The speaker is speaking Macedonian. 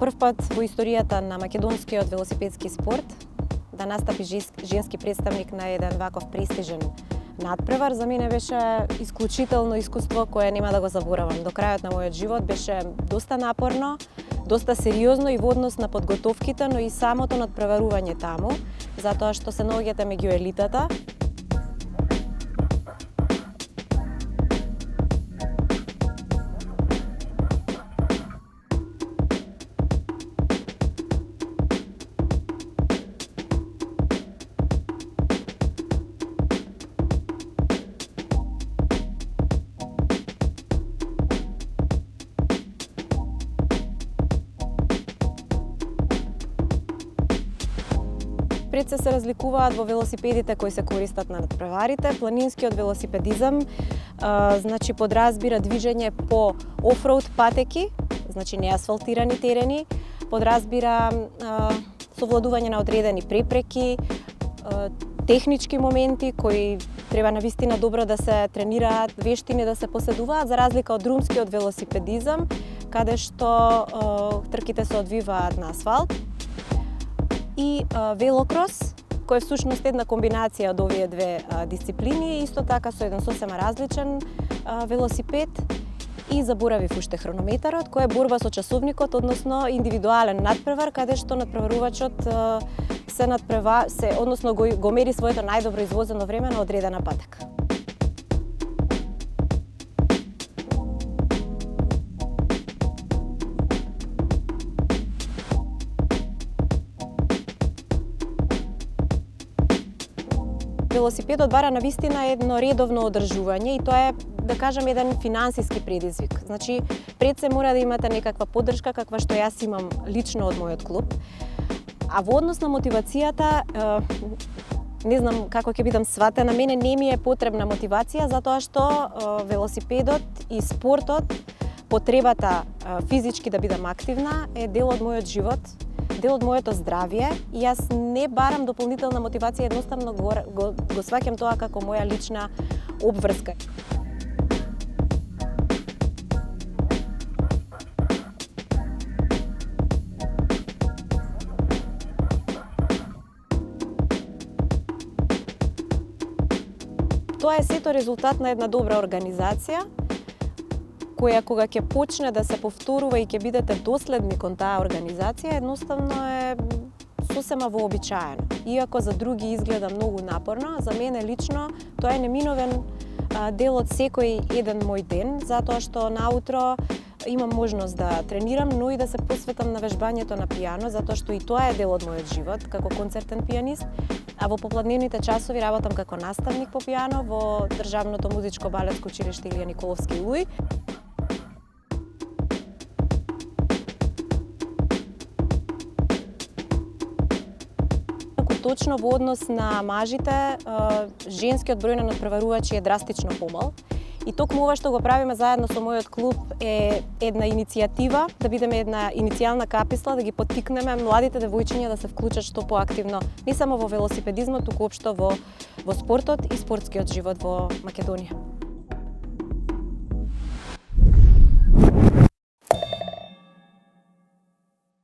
прв пат во историјата на македонскиот велосипедски спорт да настапи женски представник на еден ваков престижен надпревар, за мене беше исклучително искуство кое нема да го заборавам. До крајот на мојот живот беше доста напорно, доста сериозно и во однос на подготовките, но и самото надпреварување таму, затоа што се наоѓате меѓу елитата. Пред се разликуваат во велосипедите кои се користат на надпреварите. Планинскиот велосипедизам значи подразбира движење по офроуд патеки, значи неасфалтирани терени, подразбира совладување на одредени препреки, технички моменти кои треба навистина добро да се тренираат, вештини да се поседуваат, за разлика од друмскиот велосипедизам, каде што трките се одвиваат на асфалт. И велокрос, кој е всушност една комбинација од овие две дисциплини, исто така со еден сосема различен велосипед. И заборавив уште хронометарот, кој е борба со часовникот, односно индивидуален надпревар, каде што надпреварувачот односно го мери своето најдобро извозено време на одредена патека. Велосипедот бара навистина едно редовно одржување и тоа е, да кажам, еден финансиски предизвик. Значи, пред се мора да имате некаква поддршка, каква што јас имам лично од мојот клуб. А во однос на мотивацијата, не знам како ќе бидам сватена, мене не ми е потребна мотивација, затоа што велосипедот и спортот, потребата физички да бидам активна, е дел од мојот живот, дел од моето здравје и јас не барам дополнителна мотивација, едноставно го сваќам тоа како моја лична обврска. Тоа е сето резултат на една добра организација, која кога ќе почне да се повторува и ќе бидете доследни кон таа организација, едноставно е сосема вообичаено. Иако за други изгледа многу напорно, за мене лично тоа е неминовен дел од секој еден мој ден, затоа што наутро имам можност да тренирам, но и да се посветам на вежбањето на пијано, затоа што и тоа е дел од мојот живот како концертен пијанист. А во попладневните часови работам како наставник по пијано во Државното музичко балетско училиште Илија Николовски Луј. Точно во однос на мажите, женскиот број на надпреварувачи е драстично помал. И токму ова што го правиме заедно со мојот клуб е една иницијатива, да бидеме една иницијална каписла, да ги поттикнеме младите девојчиња да се вклучат што поактивно, не само во велосипедизмот, туку општо во спортот и спортскиот живот во Македонија.